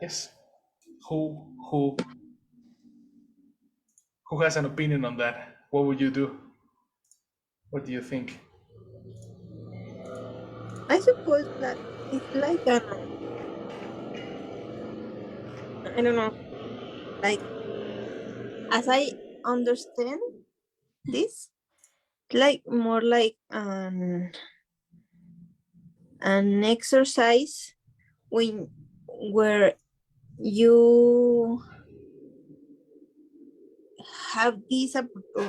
Speaker 1: Yes. Who has an opinion on that? What would you do? What do you think?
Speaker 4: I suppose that it's like I don't know, like as I understand this, like more like an exercise when where you have this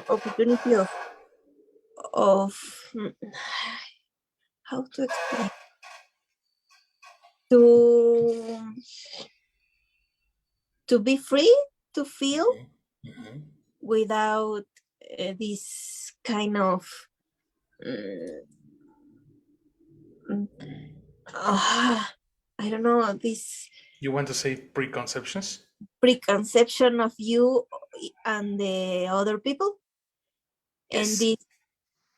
Speaker 4: opportunity of how to explain, to be free to feel without this kind of I don't know, this
Speaker 1: You want to say preconceptions?
Speaker 4: preconception of you and the other people.
Speaker 1: Yes.
Speaker 4: And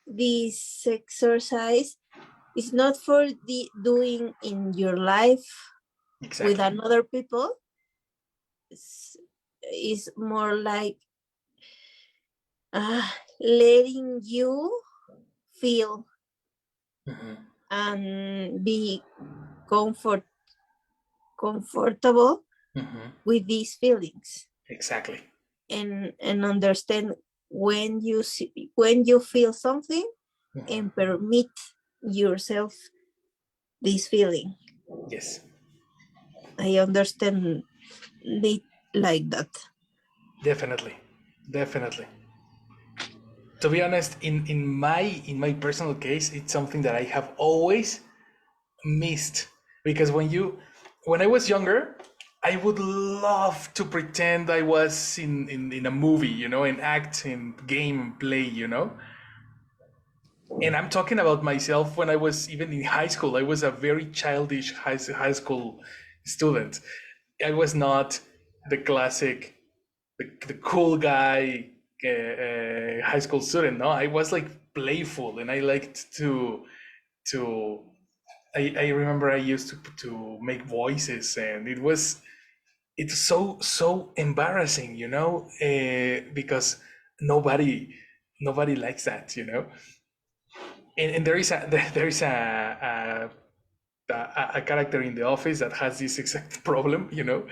Speaker 4: this exercise is not for the doing in your life
Speaker 1: Exactly.
Speaker 4: with another people. It's more like letting you feel and be comfortable with these feelings.
Speaker 1: Exactly.
Speaker 4: And understand when you feel something and permit yourself this feeling.
Speaker 1: Yes.
Speaker 4: I understand it like that.
Speaker 1: Definitely. Definitely. To be honest, in my personal case, it's something that I have always missed, because when I was younger, I would love to pretend I was in a movie, you know, and act in game and play, you know. And I'm talking about myself when I was even in high school. I was a very childish high school student. I was not the classic, the cool guy high school student. No, I was like playful, and I liked to. I remember I used to make voices, and it's so embarrassing, you know, because nobody likes that, you know. And there is a character in the office that has this exact problem, you know.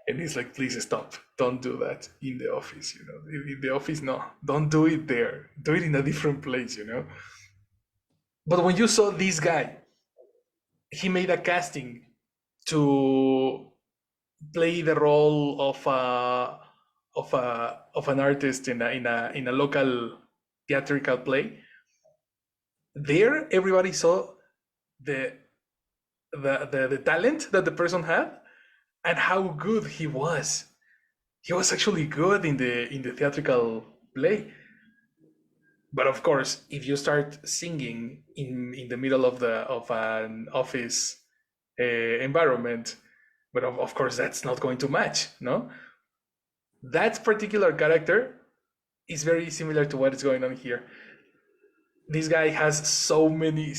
Speaker 1: And he's like, please stop. Don't do that in the office, you know. In the office, no. Don't do it there. Do it in a different place, you know. But when you saw this guy, he made a casting to play the role of an artist in a local theatrical play. There, everybody saw the the talent that the person had and how good he was. He was actually good in the theatrical play. But of course, if you start singing in the middle of an office environment, but of course that's not going to match, no? That particular character is very similar to what is going on here. This guy has so many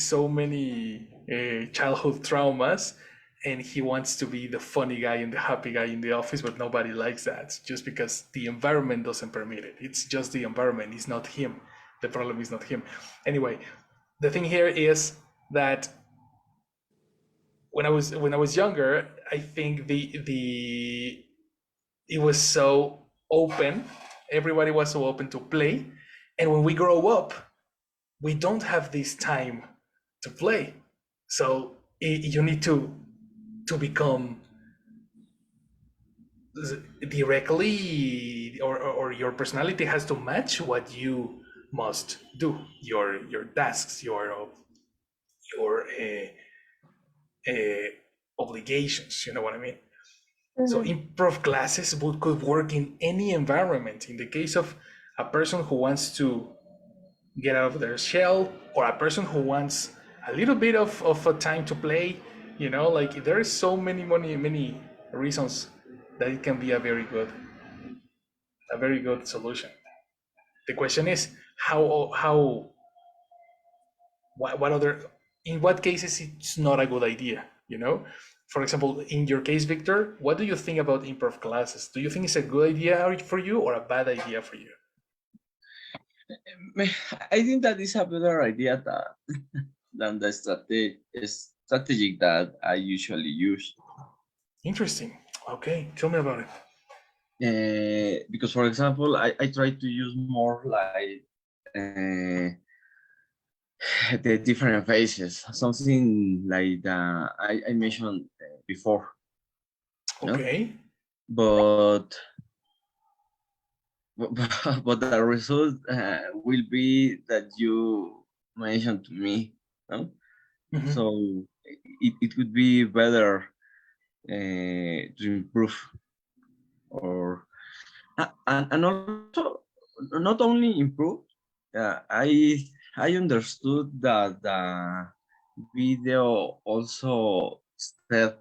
Speaker 1: childhood traumas, and he wants to be the funny guy and the happy guy in the office, but nobody likes that just because the environment doesn't permit it. It's just the environment, it's not him. The problem is not him. Anyway, the thing here is that when I was younger, I think it was so open. Everybody was so open to play, and when we grow up, we don't have this time to play. So you need to become directly, or your personality has to match what you must do, your tasks, your obligations. You know what I mean? So improv classes could work in any environment. In the case of a person who wants to get out of their shell, or a person who wants a little bit of a time to play, you know, like there is so many reasons that it can be a very good solution. The question is what other, in what cases it's not a good idea, you know? For example, in your case, Victor, what do you think about improv classes? Do you think it's a good idea for you or a bad idea for you?
Speaker 8: I think that is a better idea than the strategy that I usually use.
Speaker 1: Interesting. Okay, tell me about it.
Speaker 8: Because, for example, I try to use more like the different phases, something like I mentioned before.
Speaker 1: Okay.
Speaker 8: No? But the result will be that you mentioned to me. No?
Speaker 1: Mm-hmm.
Speaker 8: So it would be better to improve, or and also not only improve. I understood that the video also step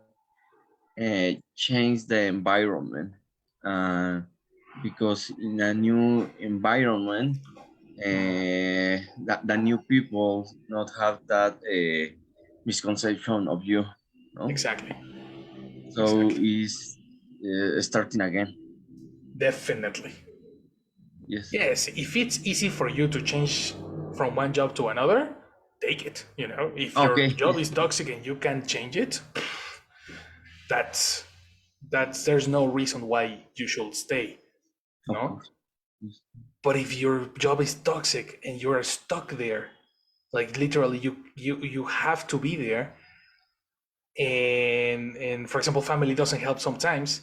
Speaker 8: change the environment, because in a new environment, the new people not have that misconception of you, no?
Speaker 1: Exactly.
Speaker 8: So is starting again.
Speaker 1: Definitely.
Speaker 8: Yes.
Speaker 1: Yes, if it's easy for you to change from one job to another, take it. You know, if your
Speaker 8: Okay.
Speaker 1: job is toxic and you can't change it, that's there's no reason why you should stay.
Speaker 8: Of
Speaker 1: No?
Speaker 8: course. Yes.
Speaker 1: But if your job is toxic and you are stuck there, like literally you have to be there, and for example, family doesn't help sometimes,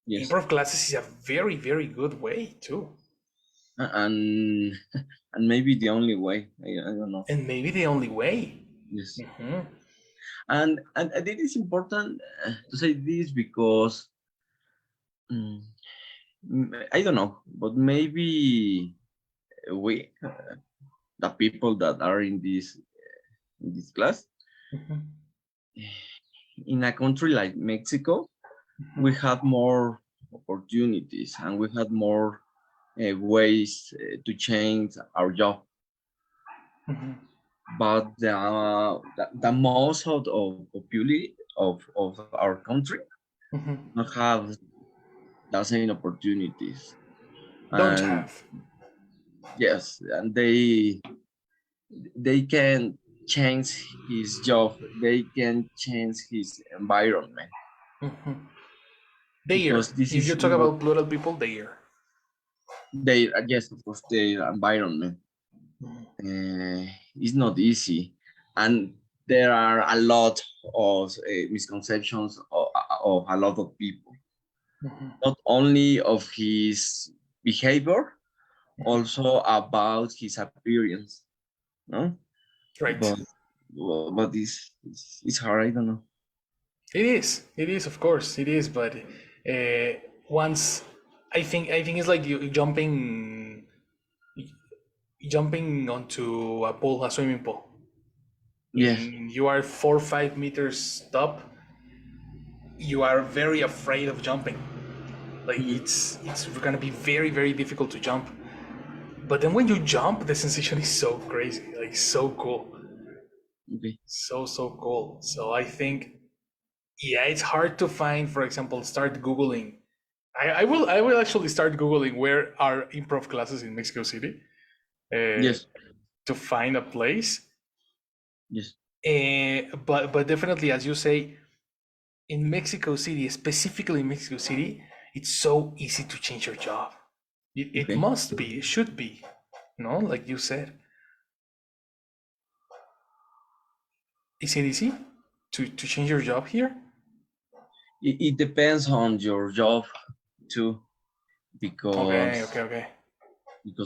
Speaker 8: Yes.
Speaker 1: improv classes is a very good way too.
Speaker 8: And maybe the only way. I don't know.
Speaker 1: And maybe the only way.
Speaker 8: Yes.
Speaker 1: Mm-hmm.
Speaker 8: And it is important to say this because I don't know, but maybe we, the people that are in this class,
Speaker 1: Mm-hmm.
Speaker 8: in a country like Mexico, we had more opportunities and we had more ways to change our job.
Speaker 1: Mm-hmm.
Speaker 8: But the most of population of our country
Speaker 1: Mm-hmm.
Speaker 8: don't have the same opportunities.
Speaker 1: Don't
Speaker 8: And
Speaker 1: have.
Speaker 8: yes, and they can change his job, they can change his environment.
Speaker 1: Mm-hmm. There.
Speaker 8: because this
Speaker 1: If
Speaker 8: is
Speaker 1: you talk
Speaker 8: not
Speaker 1: about plural people, there.
Speaker 8: their, yes, of course, their environment. It's not easy, and there are a lot of misconceptions of a lot of people, not only of his behavior, also about his appearance, no?
Speaker 1: Right.
Speaker 8: But but it's hard. I don't know.
Speaker 1: It is. It is, of course. It is. But once, I think it's like you jumping onto a pool, a swimming pool,
Speaker 8: Yes.
Speaker 1: and you are 4 or 5 meters up. You are very afraid of jumping. Like
Speaker 8: Mhm.
Speaker 1: it's gonna be very very difficult to jump. But then when you jump, the sensation is so crazy, like so cool,
Speaker 8: Okay.
Speaker 1: so cool. So I think, yeah, it's hard to find. For example, start googling. I will actually start googling where are improv classes in Mexico City, uh,
Speaker 8: Yes.
Speaker 1: to find a place.
Speaker 8: Yes.
Speaker 1: But definitely, as you say, in Mexico City, specifically in Mexico City, it's so easy to change your job. It
Speaker 8: Okay.
Speaker 1: must be, it should be, no? Like you said, is it easy to change your job here?
Speaker 8: It depends on your job too,
Speaker 1: Okay,
Speaker 8: because
Speaker 1: okay, okay.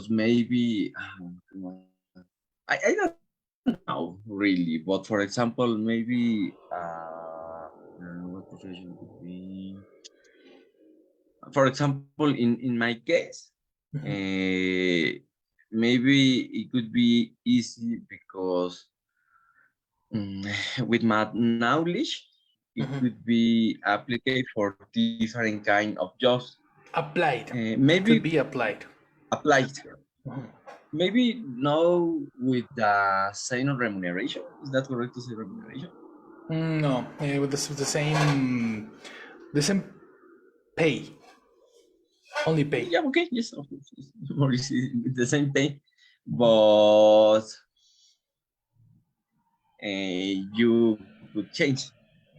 Speaker 8: maybe I don't know really, but for example, maybe what profession could be? For example, in my case,
Speaker 1: Mhm,
Speaker 8: maybe it could be easy because with my knowledge, it
Speaker 1: mhm.
Speaker 8: could be applied for different kind of jobs.
Speaker 1: Applied. It could
Speaker 8: Maybe
Speaker 1: be applied.
Speaker 8: applied.
Speaker 1: Mhm.
Speaker 8: Maybe no with the same remuneration. Is that correct to say remuneration?
Speaker 1: No, with the same pay, only pay.
Speaker 8: Yeah, okay, yes, of course. Yes. More easy with the same pay, but you could change.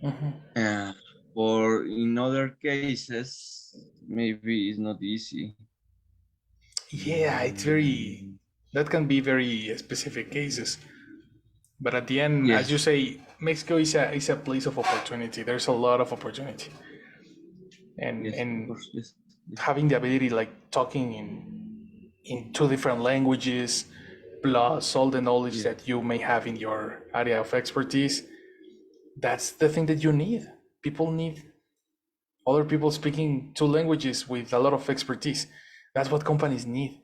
Speaker 1: Mhm.
Speaker 8: Uh, or in other cases, maybe it's not easy.
Speaker 1: Yeah, it's very.
Speaker 8: Mm,
Speaker 1: That can be very specific cases. But at the end, as
Speaker 8: yes,
Speaker 1: you say, Mexico is a place of opportunity. There's a lot of opportunity, and
Speaker 8: yes, of
Speaker 1: and
Speaker 8: course, yes, yes,
Speaker 1: having the ability, like talking in two different languages, plus all the knowledge
Speaker 8: yes,
Speaker 1: that you may have in your area of expertise, that's the thing that you need. People need other people speaking two languages with a lot of expertise. That's what companies need.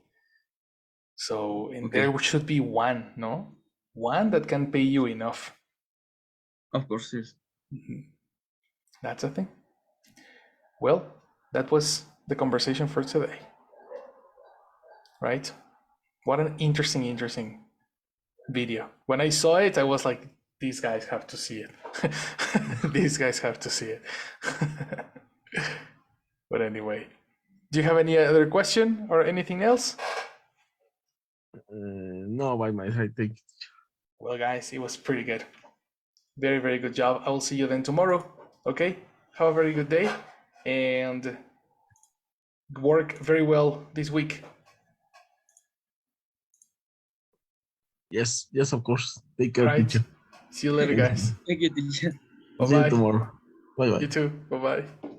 Speaker 1: So, and
Speaker 8: okay,
Speaker 1: there should be one, no? One that can pay you enough.
Speaker 8: of course, yes.
Speaker 1: That's the thing. Well, that was the conversation for today, right? What an interesting video. When I saw it, I was like, these guys have to see it. These guys have to see it. But anyway, do you have any other question or anything else?
Speaker 5: No, by my side, thank you.
Speaker 1: Well, guys, it was pretty good. Very, very good job. I will see you then tomorrow. Okay? Have a very good day and work very well this week.
Speaker 5: Yes, yes, of course. Take
Speaker 1: All
Speaker 5: care,
Speaker 1: right.
Speaker 5: teacher.
Speaker 1: See you later, guys.
Speaker 8: Thank you, teacher.
Speaker 1: Bye
Speaker 5: See you
Speaker 1: bye.
Speaker 5: tomorrow. Bye bye.
Speaker 1: You too. Bye bye.